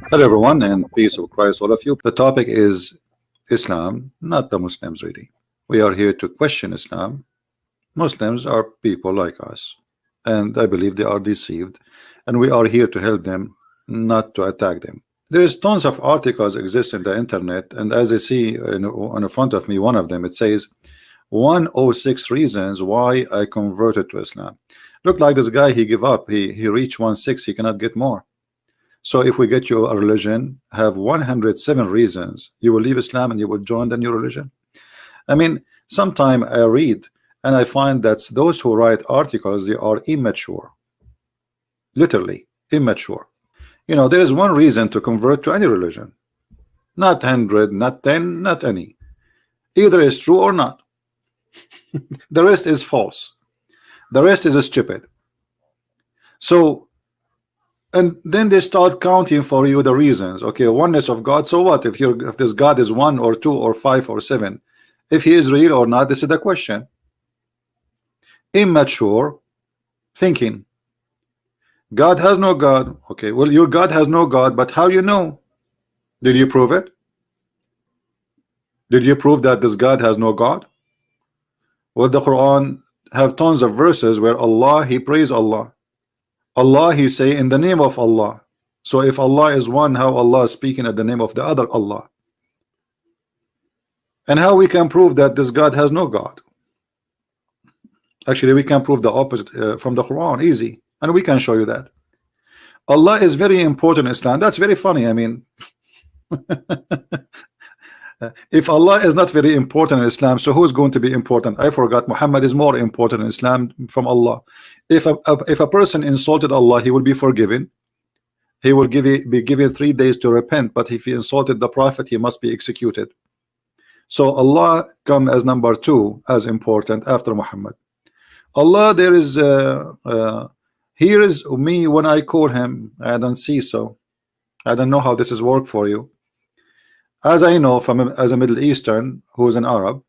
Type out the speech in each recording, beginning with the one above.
Hello everyone, and peace of Christ all of you. The topic is Islam, not the Muslims really. We are here to question Islam. Muslims are people like us, and I believe they are deceived, and we are here to help them, not to attack them. There is tons of articles exist in the internet, and as I see on the front of me, one of them, it says 106 reasons why I converted to Islam. Look like this guy, he give up, he reached 106, he cannot get more. So if we get you a religion, have 107 reasons you will leave Islam and you will join the new religion. I mean, sometime I read and I find that those who write articles, they are immature, literally immature. You know, there is one reason to convert to any religion, not 100, not 10, not any. Either is true or not. The rest is false. The rest is stupid. So, and then they start counting for you the reasons. Okay, oneness of God. So what if this God is 1 or 2 or 5 or 7? If he is real or not, this is the question. Immature thinking. God has no God. Okay, well, your God has no God, but how you know? Did you prove it? Did you prove that this God has no God? Well, the Quran have tons of verses where Allah, he praise Allah. Allah, he say in the name of Allah. So if Allah is one, how Allah is speaking at the name of the other Allah? And how we can prove that this God has no God? Actually, we can prove the opposite from the Quran, easy, and we can show you that. Allah is very important in Islam. That's very funny. I mean, if Allah is not very important in Islam, so who's going to be important? I forgot. Muhammad is more important in Islam from Allah. If a person insulted Allah, he will be forgiven. He will be given 3 days to repent. But if he insulted the Prophet, he must be executed. So Allah come as number 2 as important after Muhammad. Allah, there is here is me when I call him. I don't see, so I don't know how this is work for you. As I know as a Middle Eastern who is an Arab,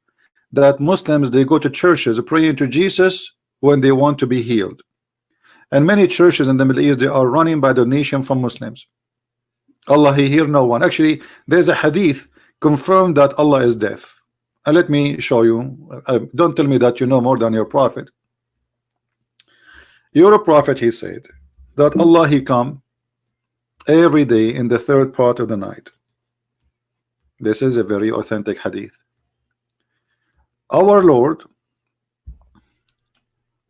that Muslims, they go to churches praying to Jesus when they want to be healed, and many churches in the Middle East, they are running by donation from Muslims. Allah, he hear no one. Actually, there's a hadith confirmed that Allah is deaf, and let me show you. Don't tell me that you know more than your prophet. Your prophet, he said that Allah, he come every day in the 3rd part of the night. This is a very authentic hadith. Our Lord,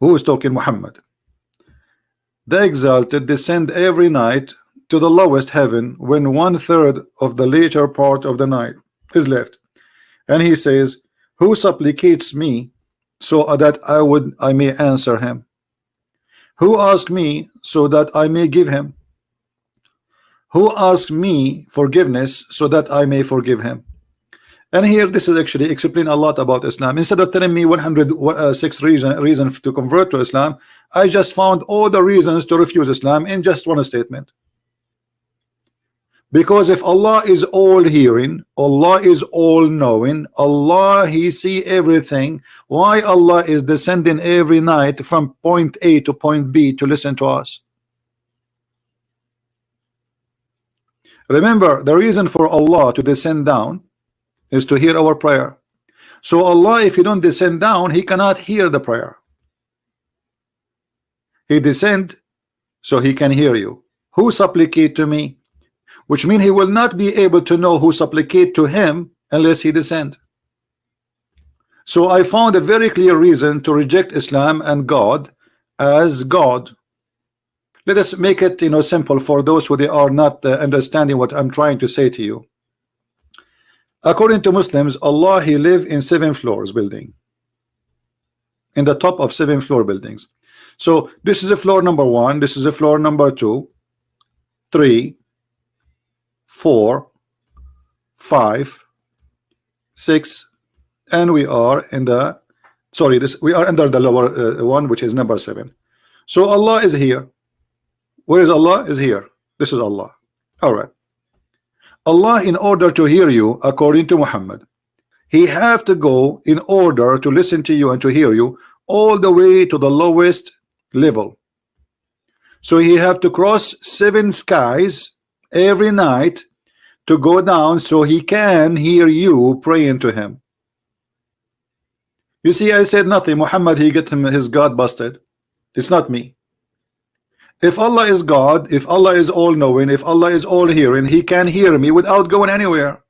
who is talking, Muhammad, the exalted, descend every night to the lowest heaven when 1/3 of the later part of the night is left, and he says, who supplicates me so that I may answer him? Who asks me so that I may give him? Who asks me forgiveness so that I may forgive him? And here this is actually explain a lot about Islam. Instead of telling me 106 reasons to convert to Islam, I just found all the reasons to refuse Islam in just one statement. Because if Allah is all hearing, Allah is all knowing, Allah, he see everything, why Allah is descending every night from point A to point B to listen to us? Remember, the reason for Allah to descend down is to hear our prayer. So Allah, if he don't descend down, he cannot hear the prayer. He descend so he can hear you. Who supplicate to me? Which means he will not be able to know who supplicate to him unless he descend. So I found a very clear reason to reject Islam and God as God. Let us make it, simple for those who they are not understanding what I'm trying to say to you. According to Muslims, Allah, he live in 7 floors building, in the top of 7 floor buildings. So this is a floor number 1, this is a floor number 2, 3, 4, 5, 6, and we are in the we are under the lower one, which is number 7. So Allah is here. Where is Allah? Is here. This is Allah. All right. Allah, in order to hear you, according to Muhammad, he have to go in order to listen to you and to hear you all the way to the lowest level. So he have to cross 7 skies every night to go down so he can hear you praying to him. You see, I said nothing. Muhammad, he get him his God busted. It's not me. If Allah is God, if Allah is all-knowing, if Allah is all-hearing, he can hear me without going anywhere.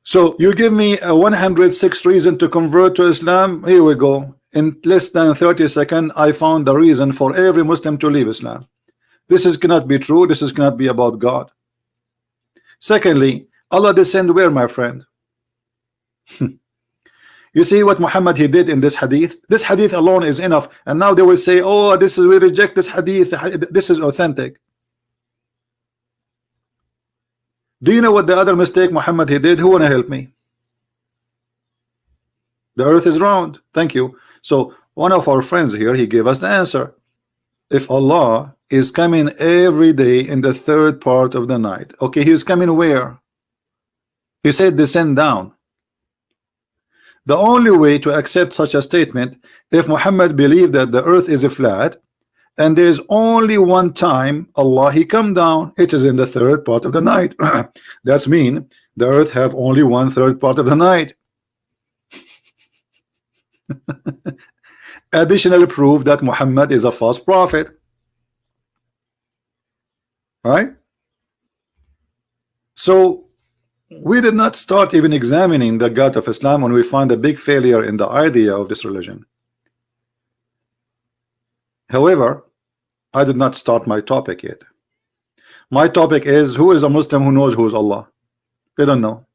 So you give me a 106 reason to convert to Islam. Here we go. In less than 30 seconds, I found the reason for every Muslim to leave Islam. This cannot be true. This cannot be about God. Secondly, Allah descend where, my friend? You see what Muhammad he did in this hadith? This hadith alone is enough. And now they will say, oh, this is, we reject this hadith. This is authentic. Do you know what the other mistake Muhammad he did? Who wanna help me? The earth is round. Thank you. So one of our friends here, he gave us the answer. If Allah is coming every day in the 3rd part of the night, okay, he's coming where? He said descend down. The only way to accept such a statement, if Muhammad believed that the earth is flat and there's only one time Allah he come down, it is in the 3rd part of the night. That's mean the earth have only 1/3 part of the night. Additional proof that Muhammad is a false prophet. Right? So we did not start even examining the God of Islam when we find a big failure in the idea of this religion. However, I did not start my topic yet. My topic is, who is a Muslim who knows who is Allah? They don't know.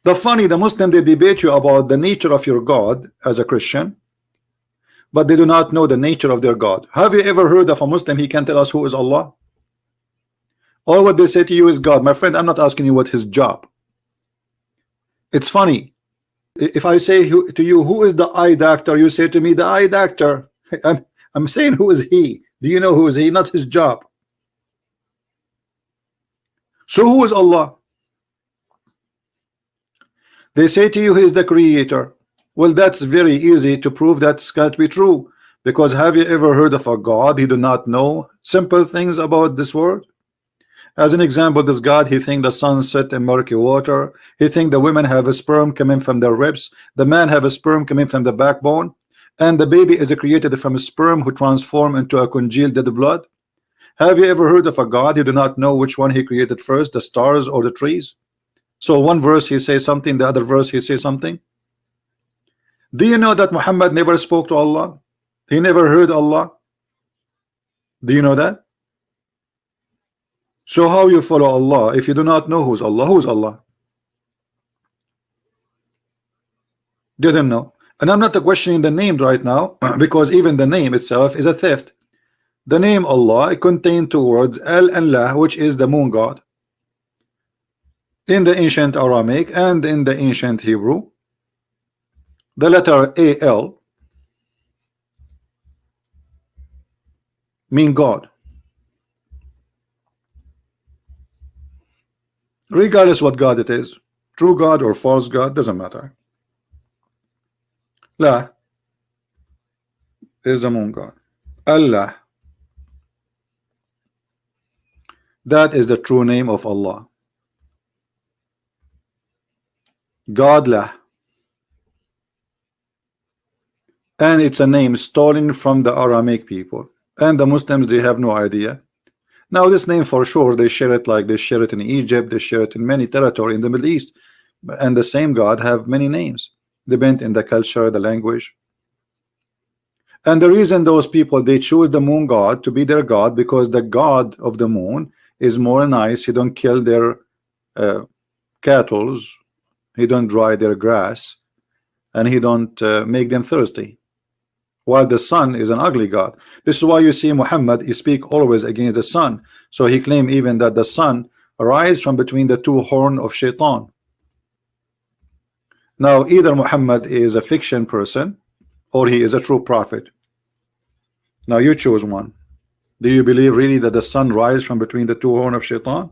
The Muslim, they debate you about the nature of your God as a Christian, but they do not know the nature of their God. Have you ever heard of a Muslim he can tell us who is Allah? All what they say to you is God. My friend, I'm not asking you what his job. It's funny. If I say to you, who is the eye doctor? You say to me, the eye doctor. I'm saying, who is he? Do you know who is he? Not his job. So who is Allah? They say to you, he is the creator. Well, that's very easy to prove that can't be true. Because have you ever heard of a God he do not know simple things about this world? As an example, this God, he think the sun set in murky water. He think the women have a sperm coming from their ribs. The man have a sperm coming from the backbone. And the baby is created from a sperm who transform into a congealed dead blood. Have you ever heard of a God who do not know which one he created first, the stars or the trees? So one verse he says something, the other verse he says something. Do you know that Muhammad never spoke to Allah? He never heard Allah. Do you know that? So how you follow Allah if you do not know who's Allah? Who's Allah? Didn't know. And I'm not questioning the name right now, because even the name itself is a theft. The name Allah contains 2 words, Al and La, which is the moon god. In the ancient Aramaic and in the ancient Hebrew, the letter Al mean God. Regardless what God it is, true God or false God, doesn't matter. La is the moon god. Allah, that is the true name of Allah. God La, and it's a name stolen from the Aramaic people, and the Muslims, they have no idea. Now this name for sure they share it, like they share it in Egypt, they share it in many territory in the Middle East, and the same God have many names depend in the culture, the language. And the reason those people, they choose the moon god to be their god, because the god of the moon is more nice. He don't kill their cattle, he don't dry their grass, and he don't make them thirsty. While the sun is an ugly god. This is why you see Muhammad, he speak always against the sun. So he claim even that the sun arise from between the 2 horns of Shaitan. Now either Muhammad is a fiction person or he is a true prophet. Now you choose one. Do you believe really that the sun rise from between the 2 horns of Shaitan?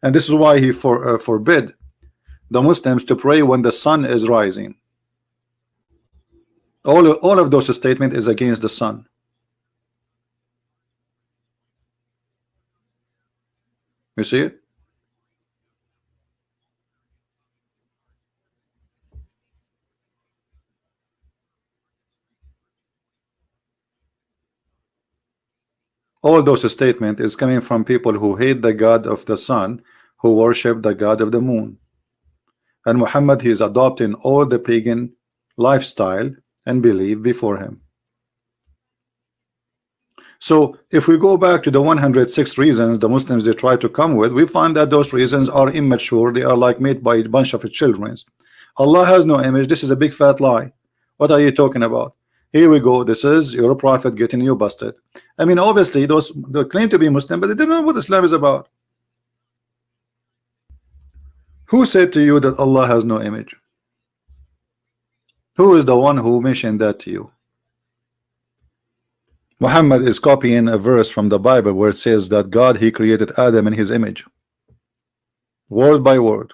And this is why he forbid the Muslims to pray when the sun is rising. All of those statements is against the sun. You see it? All those statements is coming from people who hate the God of the sun, who worship the God of the moon. And Muhammad, he is adopting all the pagan lifestyle and belief before him. So if we go back to the 106 reasons the Muslims they try to come with, we find that those reasons are immature. They are like made by a bunch of children. Allah has no image. This is a big fat lie. What are you talking about? Here we go. This is your prophet getting you busted. I mean, obviously those they claim to be Muslim, but they don't know what Islam is about. Who said to you that Allah has no image? Who is the one who mentioned that to you? Muhammad is copying a verse from the Bible where it says that God, he created Adam in his image, word by word.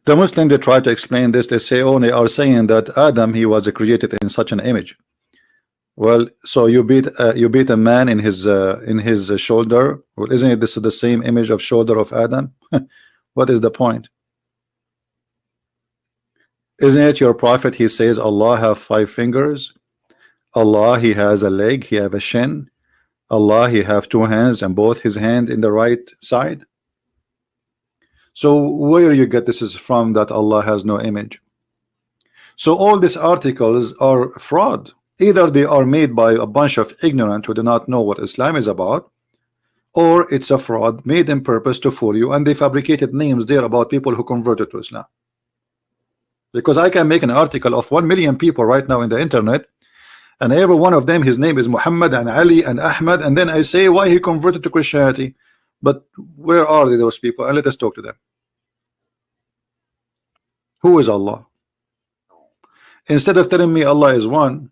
The Muslims they try to explain this. They say, oh, they are saying that Adam, he was created in such an image. Well, so you beat a man in his shoulder. Well, isn't it this the same image of shoulder of Adam? What is the point? Isn't it your prophet? He says Allah have 5 fingers. Allah, he has a leg, he have a shin. Allah, he have 2 hands and both his hand in the right side. So where you get this is from that Allah has no image? So all these articles are fraud. Either they are made by a bunch of ignorant who do not know what Islam is about, or it's a fraud made in purpose to fool you, and they fabricated names there about people who converted to Islam. Because I can make an article of 1 million people right now in the internet, and every one of them, his name is Muhammad and Ali and Ahmad, and then I say why he converted to Christianity. But where are they, those people? And let us talk to them. Who is Allah? Instead of telling me Allah is one,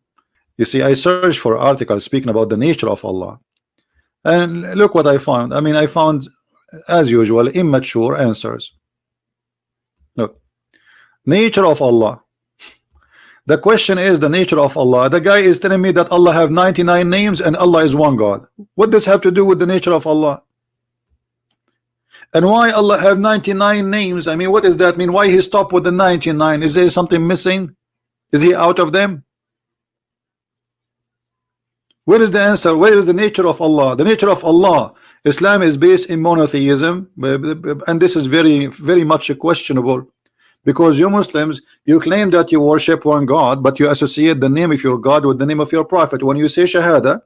you see, I searched for articles speaking about the nature of Allah, and look what I found. I mean, I found, as usual, immature answers. Look, nature of Allah. The question is the nature of Allah. The guy is telling me that Allah have 99 names and Allah is one God. What does have to do with the nature of Allah? And why Allah have 99 names? I mean, what does that mean? Why he stopped with the 99? Is there something missing? Is he out of them? Where is the answer? Where is the nature of Allah? The nature of Allah. Islam is based in monotheism, and this is very, very much questionable, because you Muslims, you claim that you worship one God, but you associate the name of your God with the name of your prophet. When you say Shahada,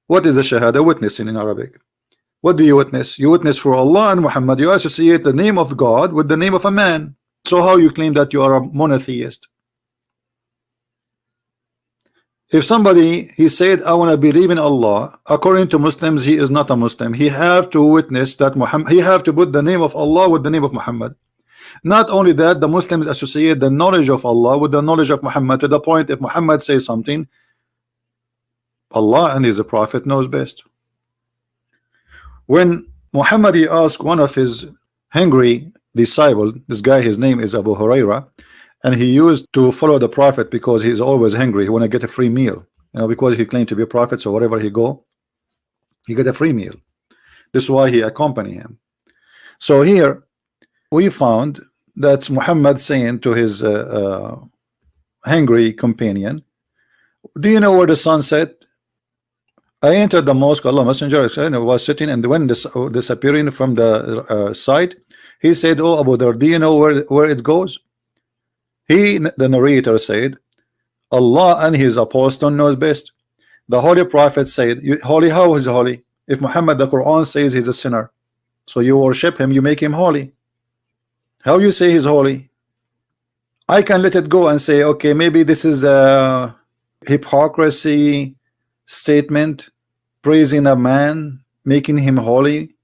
what is the Shahada? Witnessing in Arabic. What do you witness? You witness for Allah and Muhammad. You associate the name of God with the name of a man. So how you claim that you are a monotheist? If somebody he said I want to believe in Allah, according to Muslims he is not a Muslim. He have to witness that Muhammad, he have to put the name of Allah with the name of Muhammad. Not only that, the Muslims associate the knowledge of Allah with the knowledge of Muhammad, to the point if Muhammad says something, Allah and his prophet knows best. When Muhammad he asked one of his hungry disciple, this guy his name is Abu Huraira, and he used to follow the prophet because he's always hungry. He want to get a free meal, you know, because he claimed to be a prophet. So wherever he go, he get a free meal. This is why he accompany him. So here we found that's Muhammad saying to his hungry companion, do you know where the sun set? I entered the mosque, Allah Messenger was sitting, and when disappearing from the sight, he said, oh Abu Dhar, do you know where it goes? He, the narrator, said, Allah and his apostle knows best. The Holy Prophet said, holy, how is holy? If Muhammad, the Quran says he's a sinner, so you worship him, you make him holy. How you say he's holy? I can let it go and say, okay, maybe this is a hypocrisy statement, praising a man, making him holy.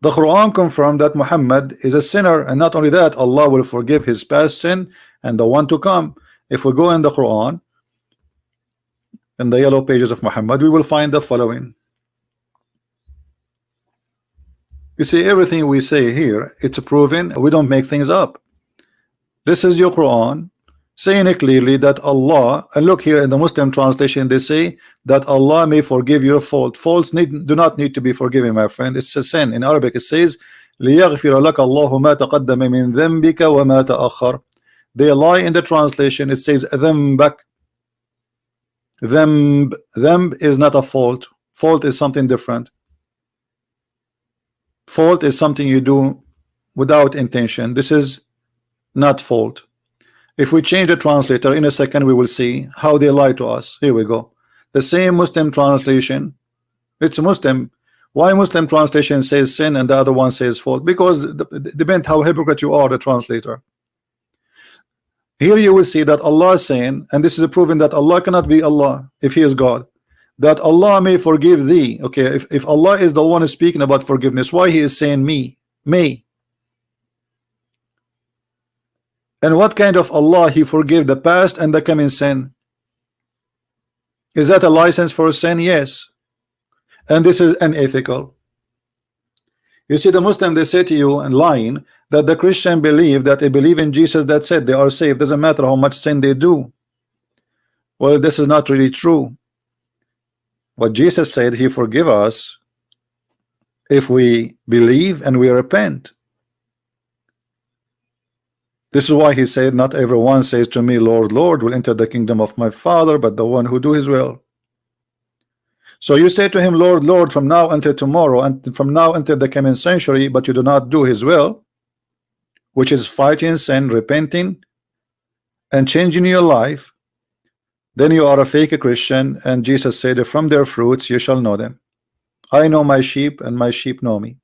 The Quran confirmed that Muhammad is a sinner, and not only that, Allah will forgive his past sin and the one to come. If we go in the Quran, in the yellow pages of Muhammad, we will find the following. You see, everything we say here, it's proven. We don't make things up. This is your Quran saying it clearly that Allah, and look here in the Muslim translation, they say that Allah may forgive your fault. Faults do not need to be forgiven, my friend. It's a sin. In Arabic it says لِيَغْفِرَ لَكَ اللَّهُ مَا تَقَدَّمَ مِنْ ذَنْبِكَ وَمَا تَأَخَّرَ. They lie in the translation. It says ذَنْبَك. Dhanb is not a fault. Fault is something different. Fault is something you do without intention. This is not fault. If we change the translator in a second, we will see how they lie to us. Here we go. The same Muslim translation. It's Muslim. Why Muslim translation says sin and the other one says fault? Because it depends how hypocrite you are, the translator. Here you will see that Allah is saying, and this is proven that Allah cannot be Allah if He is God, that Allah may forgive thee. Okay, if Allah is the one speaking about forgiveness, why He is saying me, may? And what kind of Allah He forgive the past and the coming sin? Is that a license for sin? Yes. And this is unethical. You see, the Muslim, they say to you and lying that the Christian believe that they believe in Jesus, that's it, they are saved, doesn't matter how much sin they do. Well, this is not really true. What Jesus said, He forgive us if we believe and we repent. This is why He said, not everyone says to me, Lord, Lord, will enter the kingdom of my Father, but the one who do His will. So you say to Him, Lord, Lord, from now until tomorrow, and from now until the coming century, but you do not do His will, which is fighting sin, repenting, and changing your life. Then you are a fake Christian, and Jesus said, from their fruits you shall know them. I know my sheep, and my sheep know me.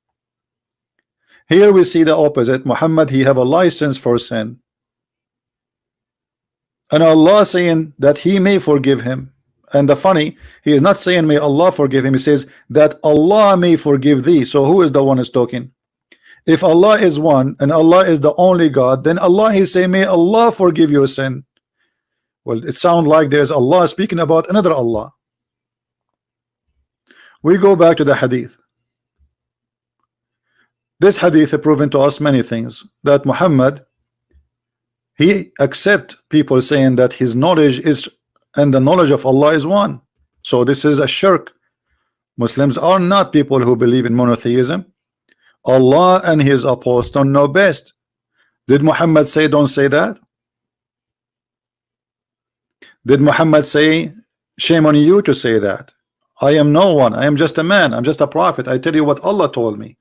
Here we see the opposite. Muhammad, he have a license for sin, and Allah saying that He may forgive him. And the funny, He is not saying may Allah forgive him. He says that Allah may forgive thee. So who is the one who's talking? If Allah is one and Allah is the only God, then Allah, He say may Allah forgive your sin. Well, it sounds like there's Allah speaking about another Allah. We go back to the hadith. This hadith has proven to us many things, that Muhammad, he accept people saying that his knowledge is, and the knowledge of Allah is one. So this is a shirk. Muslims are not people who believe in monotheism. Allah and His apostle know best. Did Muhammad say don't say that? Did Muhammad say shame on you to say that? I am no one. I am just a man. I'm just a prophet. I tell you what Allah told me.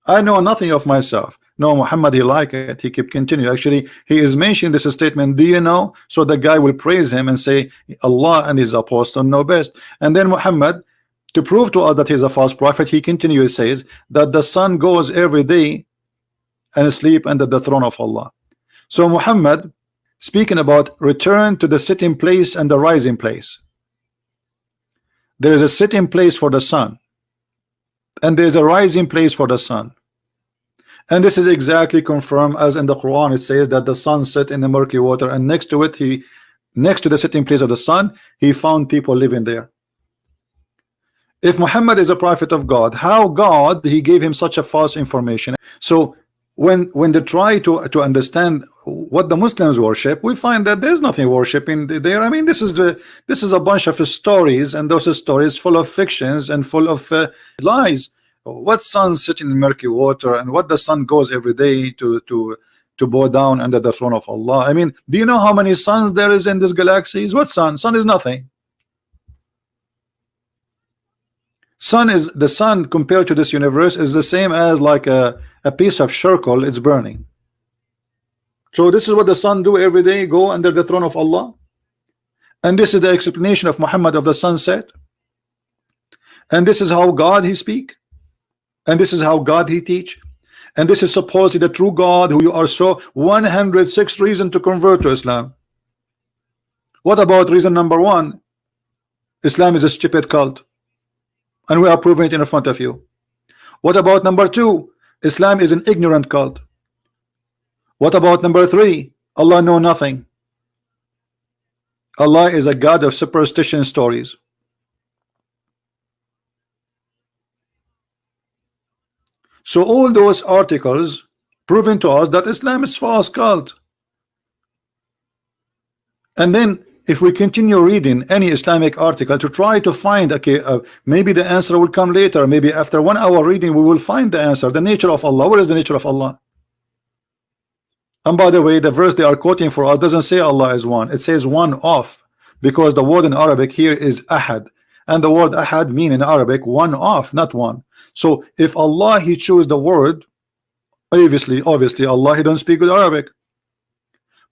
I know nothing of myself. No, Muhammad, he like it. He keep continue. Actually, he is mentioning this statement. Do you know? So the guy will praise him and say Allah and His apostle know best. And then Muhammad, to prove to us that he's a false prophet, he continues says that the sun goes every day and sleep under the throne of Allah. So Muhammad speaking about return to the sitting place and the rising place. There is a sitting place for the sun, and there is a rising place for the sun. And this is exactly confirmed as in the Quran. It says that the sun set in the murky water, and next to it, next to the sitting place of the sun, He found people living there. If Muhammad is a prophet of God, how God He gave him such a false information? So when they try to understand what the Muslims worship, we find that there's nothing worshiping there. I mean, this is a bunch of stories, and those stories full of fictions and full of lies. What sun sitting in murky water, and what the sun goes every day to bow down under the throne of Allah? I mean, do you know how many suns there is in this galaxies? What sun? Sun is nothing. The sun compared to this universe is the same as like a piece of charcoal. It's burning. So this is what the sun do every day, go under the throne of Allah. And this is the explanation of Muhammad of the sunset. And this is how God He speak. And this is how God He teach. And this is supposedly the true God who you are so 106 reason to convert to Islam. What about reason number 1? Islam is a stupid cult, and we are proving it in front of you. What about number 2? Islam is an ignorant cult. What about number 3? Allah know nothing. Allah is a God of superstition stories. So all those articles proving to us that Islam is false cult. And then if we continue reading any Islamic article to try to find, okay, maybe the answer will come later, maybe after 1 hour reading we will find the answer. The nature of Allah, what is the nature of Allah? And by the way, the verse they are quoting for us doesn't say Allah is one, it says one of, because the word in Arabic here is ahad, and the word ahad mean in Arabic one of, not one. So if Allah he chose the word, obviously Allah he don't speak with Arabic.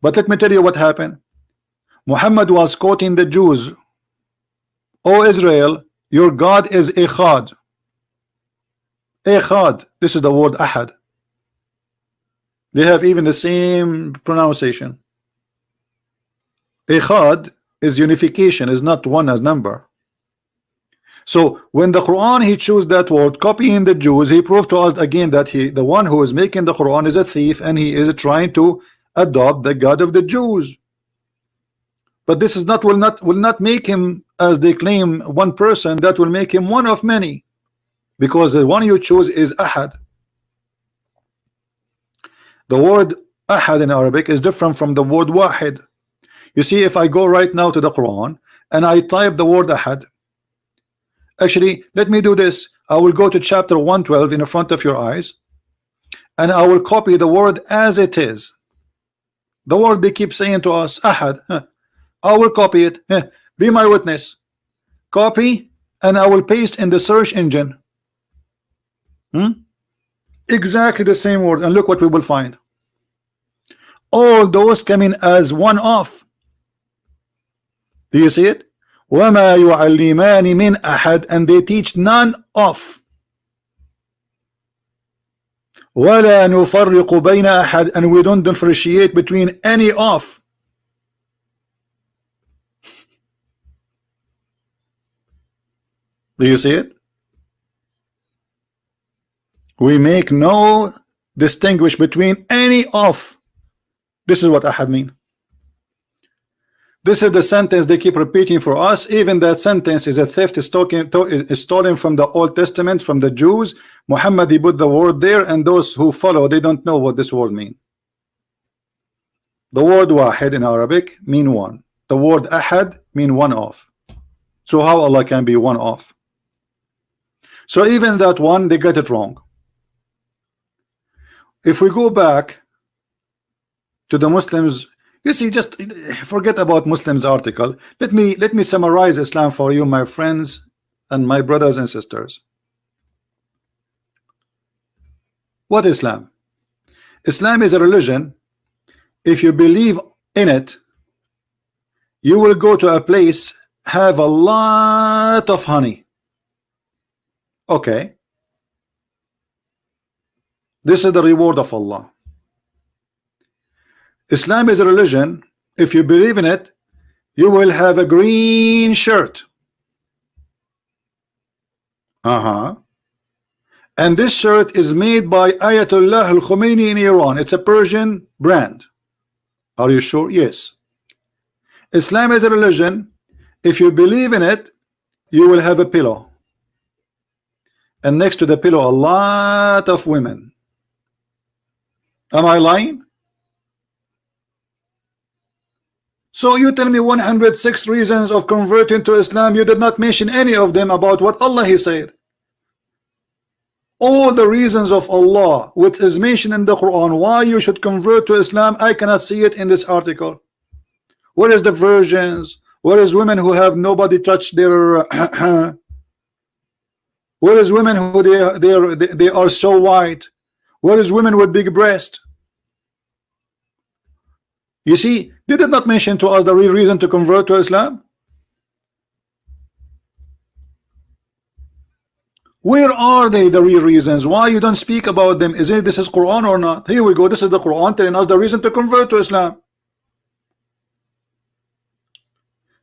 But let me tell you what happened. Muhammad was quoting the Jews. O Israel, your God is Echad. Echad, this is the word ahad. They have even the same pronunciation. Echad is unification, is not one as number. So when the Quran he chose that word, copying the Jews, he proved to us again that the one who is making the Quran is a thief, and he is trying to adopt the God of the Jews. But this is not will not make him, as they claim, one person. That will make him one of many, because the one you choose is ahad. The word ahad in Arabic is different from the word wahid. You see, if I go right now to the Quran and I type the word ahad, actually let me do this. I will go to chapter 112 in front of your eyes, and I will copy the word as it is. The word they keep saying to us, ahad. I will copy it. Be my witness. Copy, and I will paste in the search engine. Exactly the same word, and look what we will find. All those coming as one off. Do you see it? وَمَا يُعَلِّمَانِ مِنْ أَحَدٍ, and they teach none of. وَلَا نُفَرِّقُ بَيْنَ أَحَدٍ, and we don't differentiate between any of. Do you see it? We make no distinguish between any of. This is what ahad mean. This is the sentence they keep repeating for us. Even that sentence is a theft, is stolen from the Old Testament, from the Jews. Muhammad he put the word there, and those who follow, they don't know what this word mean. The word wahid in Arabic mean one. The word ahad mean one of. So how Allah can be one of? So even that one, they get it wrong. If we go back to the Muslims, you see, just forget about Muslims article. Let me summarize Islam for you, my friends and my brothers and sisters. What is Islam? Islam is a religion. If you believe in it, you will go to a place, have a lot of honey. Okay, this is the reward of Allah. Islam is a religion. If you believe in it, you will have a green shirt. And this shirt is made by Ayatollah al-Khomeini in Iran. It's a Persian brand. Are you sure? Yes. Islam is a religion. If you believe in it, you will have a pillow, and next to the pillow a lot of women. Am I lying? So you tell me 106 reasons of converting to Islam. You did not mention any of them about what Allah he said. All the reasons of Allah which is mentioned in the Quran why you should convert to Islam, I cannot see it in this article. Where is the virgins? Where is women who have nobody touch their where is women who they are so white? Where is women with big breast? You see, they did not mention to us the real reason to convert to Islam. Where are they, the real reasons? Why you don't speak about them? Is it this is Quran or not? Here we go. This is the Quran telling us the reason to convert to Islam.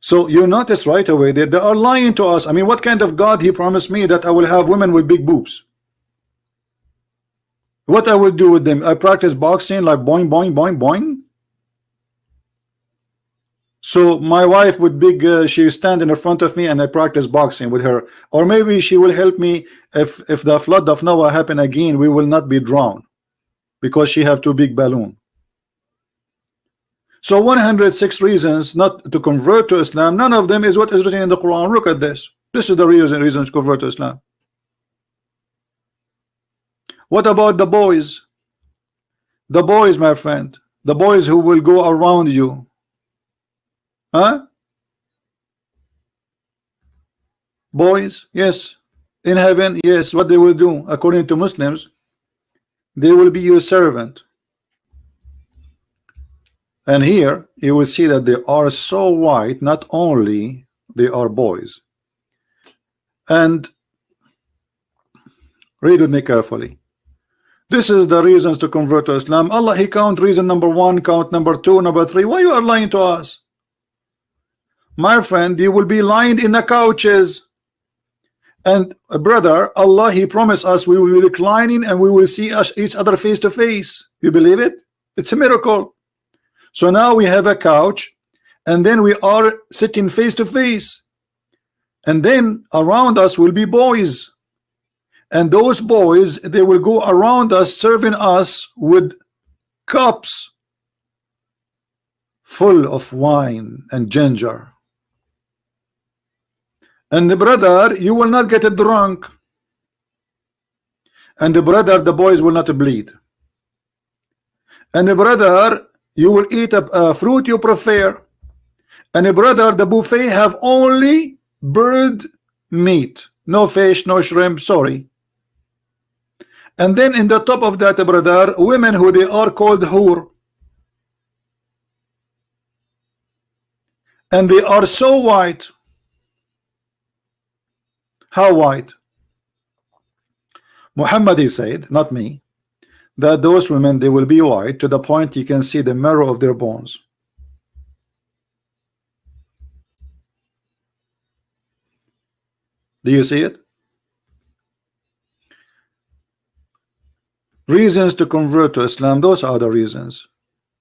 So you notice right away that they are lying to us. I mean, what kind of God he promised me that I will have women with big boobs? What I will do with them? I practice boxing like boing boing boing boing. So my wife would she stand in front of me and I practice boxing with her, or maybe she will help me if the flood of Noah happen again, we will not be drowned because she have too big balloon. So 106 reasons not to convert to Islam, none of them is what is written in the Quran. Look at this. This is the reason to convert to Islam. What about the boys? The boys, my friend, the boys who will go around you, huh? Boys, yes, in heaven, yes. What they will do, according to Muslims, they will be your servant. And here you will see that they are so white, not only they are boys. And read with me carefully. This is the reasons to convert to Islam. Allah, He count reason number 1, count number 2, number 3. Why you are lying to us? My friend, you will be lying in the couches. And brother, Allah, He promised us we will be reclining and we will see each other face to face. You believe it? It's a miracle. So now we have a couch and then we are sitting face to face. And then around us will be boys. And those boys, they will go around us serving us with cups full of wine and ginger. And the brother, you will not get drunk. And the brother, the boys will not bleed. And the brother, you will eat a fruit you prefer. And the brother, the buffet have only bird meat. No fish, no shrimp, sorry. And then in the top of that, brother, women who they are called hur. And they are so white. How white? Muhammad, he said, not me, that those women, they will be white to the point you can see the marrow of their bones. Do you see it? Reasons to convert to Islam, those are the reasons.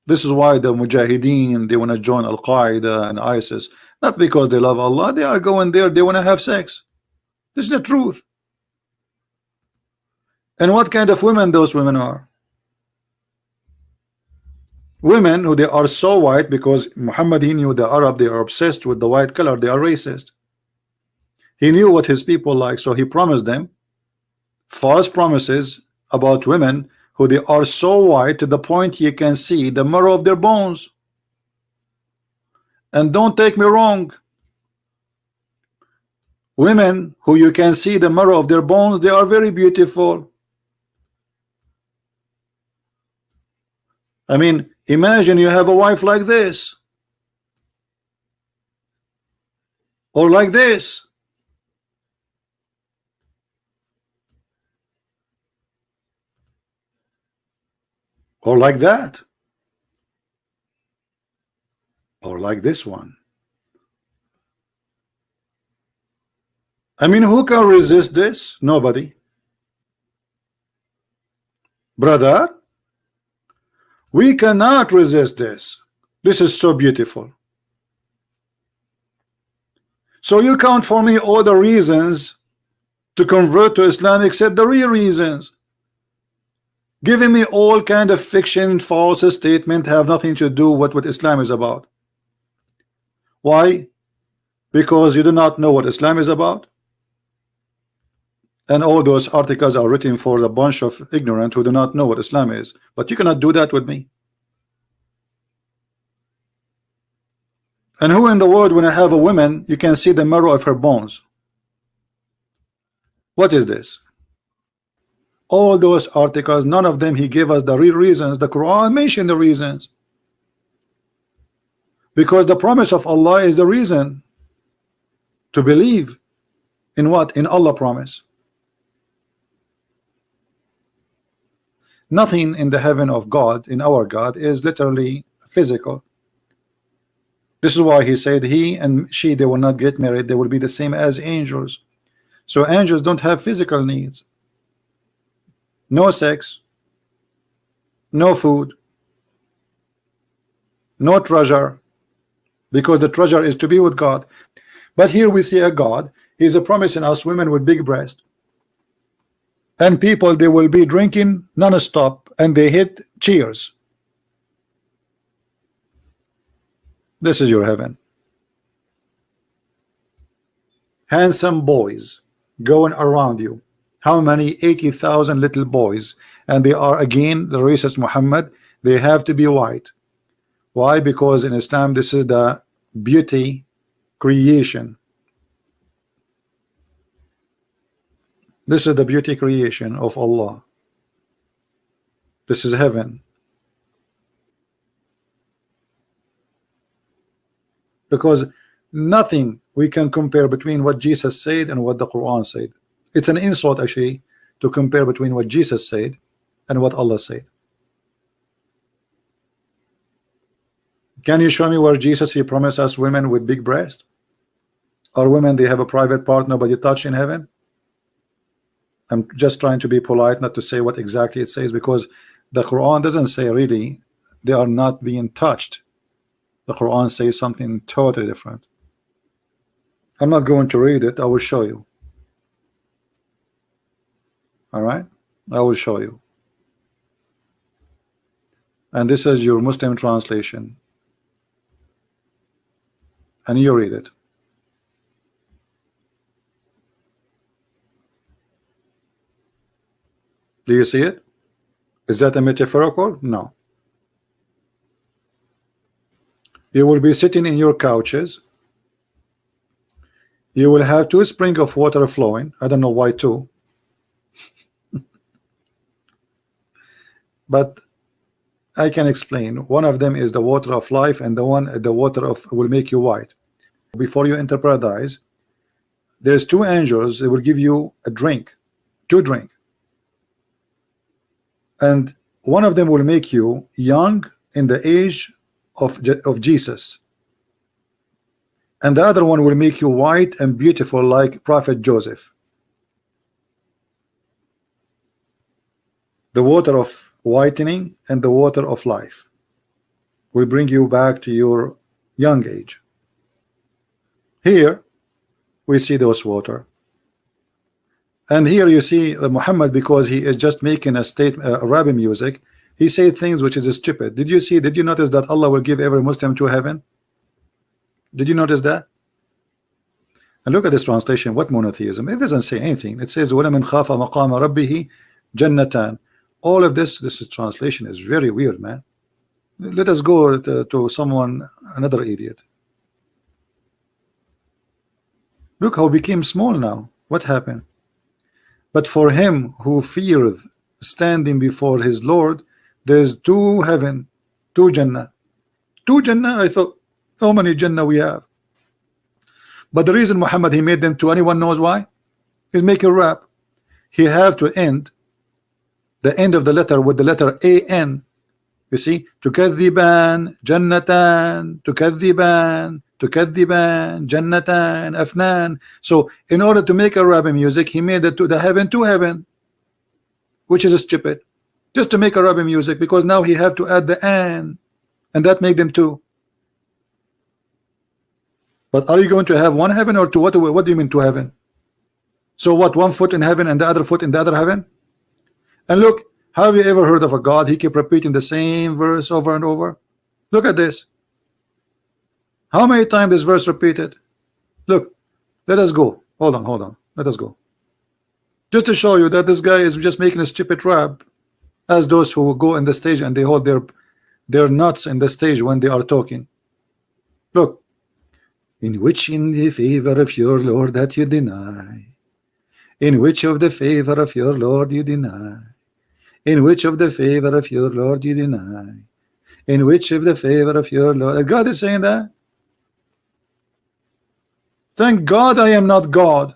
This is why the Mujahideen, they want to join Al-Qaeda and ISIS, not because they love Allah. They are going there, they want to have sex. This is the truth. And what kind of women those women are? Women who they are so white, because Muhammad, he knew the Arab, they are obsessed with the white color, they are racist. He knew what his people like, so he promised them false promises about women who they are so white to the point you can see the marrow of their bones. And don't take me wrong, women who you can see the marrow of their bones, they are very beautiful. I mean, imagine you have a wife like this, or like this, or like that, or like this one. I mean, who can resist this? Nobody. Brother, we cannot resist this. This is so beautiful. So you count for me all the reasons to convert to Islam except the real reasons. Giving me all kind of fiction, false statement have nothing to do with what Islam is about. Why? Because you do not know what Islam is about. And all those articles are written for a bunch of ignorant who do not know what Islam is. But you cannot do that with me. And who in the world, when I have a woman, you can see the marrow of her bones? What is this? All those articles, none of them he gave us the real reasons. The Quran mentioned the reasons. Because the promise of Allah is the reason to believe in what? In Allah promise. Nothing in the heaven of God, in our God, is literally physical. This is why he said he and she, they will not get married. They will be the same as angels. So angels don't have physical needs. No sex, no food, no treasure, because the treasure is to be with God. But here we see a God, he's a promising us women with big breast, and people, they will be drinking non-stop and they hit cheers. This is your heaven. Handsome boys going around you. How many? 80,000 little boys, and they are again the racist Muhammad. They have to be white. Why? Because in Islam this is the beauty creation. This is the beauty creation of Allah. This is heaven. Because nothing we can compare between what Jesus said and what the Quran said. It's an insult actually to compare between what Jesus said and what Allah said. Can you show me where Jesus he promised us women with big breast, or women they have a private partner but you touch in heaven? I'm just trying to be polite, not to say what exactly it says, because the Quran doesn't say really they are not being touched. The Quran says something totally different. I'm not going to read it, I will show you. Alright, I will show you. And this is your Muslim translation, and you read it. Do you see it? Is that a metaphorical? No. You will be sitting in your couches. You will have 2 springs of water flowing. I don't know why 2. But I can explain. One of them is the water of life, and the water of will make you white. Before you enter paradise, there's 2 angels. They will give you a drink, 2 drink. And one of them will make you young in the age of Jesus, and the other one will make you white and beautiful like Prophet Joseph. The water of whitening and the water of life will bring you back to your young age. Here we see those water, and here you see Muhammad, because he is just making a statement, Arabic music. He said things which is stupid. Did you notice that Allah will give every Muslim to heaven? Did you notice that? And look at this translation. What monotheism? It doesn't say anything. It says وَلَمَنْ خَافَ مَقَامَ رَبِّهِ جَنَّتَانِ. All of this translation is very weird, man. Let us go to someone, another idiot. Look how it became small now. What happened? But for him who feareth standing before his Lord, there's 2 heaven, 2 Jannah. 2 Jannah. I thought, how many Jannah we have? But the reason Muhammad he made them 2, anyone knows why? He's making rap. He have to end the end of the letter with the letter AN. You see, تكذبان جنتان تكذبان تكذبان جنتان أفنان. So in order to make Arabic music, he made the heaven 2 heaven, which is stupid, just to make Arabic music, because now he have to add the and that make them 2. But are you going to have 1 heaven or 2? What do you mean 2 heaven? So what, 1 foot in heaven and the other foot in the other heaven? And look, have you ever heard of a God? He keep repeating the same verse over and over. Look at this. How many times this verse repeated? Look, let us go. Hold on. Let us go. Just to show you that this guy is just making a stupid rap, as those who go in the stage and they hold their nuts in the stage when they are talking. Look. In which in the favor of your Lord that you deny? In which of the favor of your Lord you deny? In which of the favor of your Lord you deny? In which of the favor of your Lord? God is saying that. Thank God I am not God.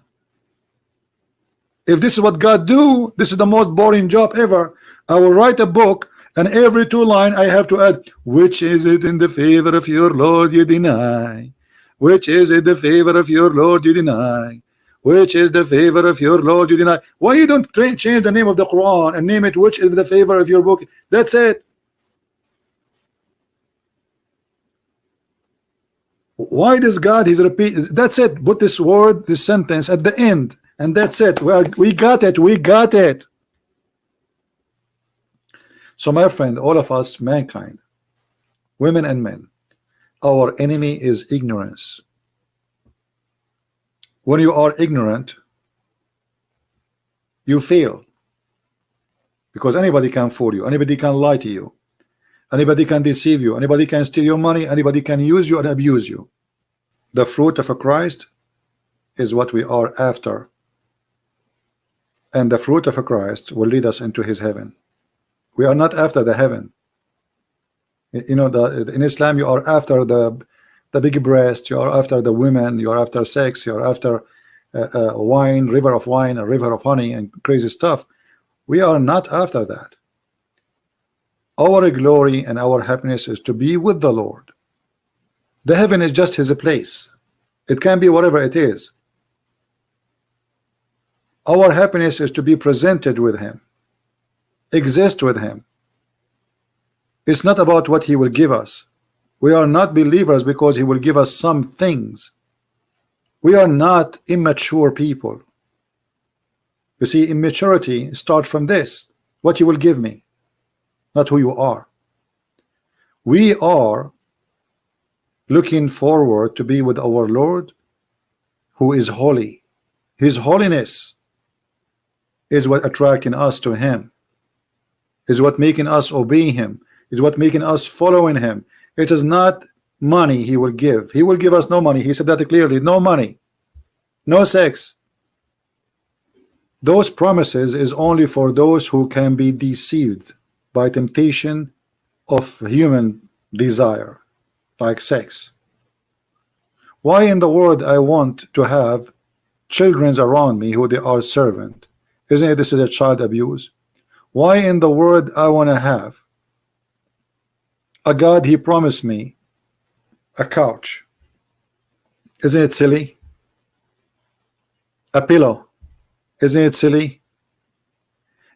If this is what God do, this is the most boring job ever. I will write a book, and every 2 lines I have to add, which is it in the favor of your Lord you deny? Which is it the favor of your Lord you deny? Which is the favor of your Lord you deny? Why you don't change the name of the Quran and name it which is the favor of your book? That's it. Why does God, he's repeat, that's it, put this word, this sentence at the end, and that's it. We got it, we got it. So my friend, all of us, mankind, women and men, our enemy is ignorance. When you are ignorant, you fail, because anybody can fool you, anybody can lie to you, anybody can deceive you, anybody can steal your money, anybody can use you and abuse you. The fruit of a Christ is what we are after, and the fruit of a Christ will lead us into his heaven. We are not after the heaven. You know, in Islam you are after the big breast, you are after the women, you are after sex, you are after wine, river of wine, a river of honey, and crazy stuff. We are not after that. Our glory and our happiness is to be with the Lord. The heaven is just his place. It can be whatever it is. Our happiness is to be presented with him, exist with him. It's not about what he will give us. We are not believers because he will give us some things. We are not immature people. You see, immaturity starts from this: what you will give me, not who you are. We are looking forward to be with our Lord, who is holy. His holiness is what attracting us to him, is what making us obey him, is what making us following him. It is not money he will give. He will give us no money. He said that clearly. No money, no sex. Those promises is only for those who can be deceived by temptation of human desire, like sex. Why in the world I want to have children around me who they are servant? Isn't it this is a child abuse? Why in the world I want to have a God, he promised me a couch? Isn't it silly? A pillow, isn't it silly?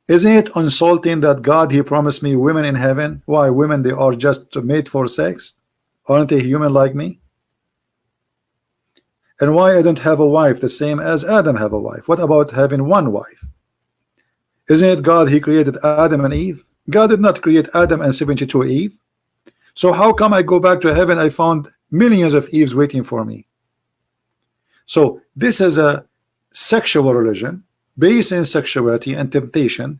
Isn't it insulting that God, he promised me women in heaven? Why? Women, they are just made for sex. Aren't they human like me? And why I don't have a wife the same as Adam have a wife? What about having one wife? Isn't it God, he created Adam and Eve? God did not create Adam and 72 Eve. So how come I go back to heaven, I found millions of Eves waiting for me? So this is a sexual religion based in sexuality and temptation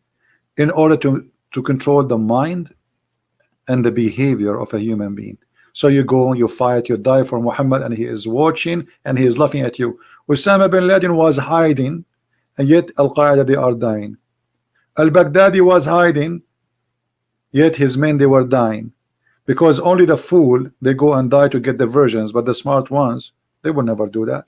in order to control the mind and the behavior of a human being. So you go, you fight, you die for Muhammad, and he is watching and he is laughing at you. Osama bin Laden was hiding, and yet Al-Qaeda, they are dying. Al-Baghdadi was hiding, yet his men, they were dying. Because only the fool, they go and die to get the versions, but the smart ones, they will never do that.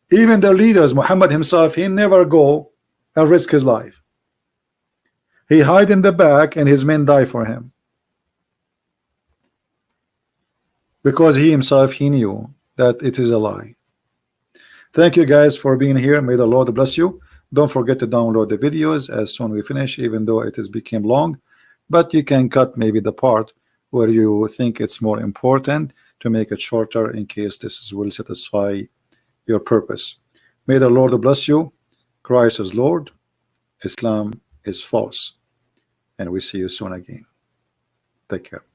Even the leaders, Muhammad himself, he never go and risk his life. He hide in the back and his men die for him. Because he himself, he knew that it is a lie. Thank you guys for being here. May the Lord bless you. Don't forget to download the videos as soon as we finish, even though it has become long. But you can cut maybe the part where you think it's more important to make it shorter in case this will satisfy your purpose. May the Lord bless you. Christ is Lord. Islam is false. And we see you soon again. Take care.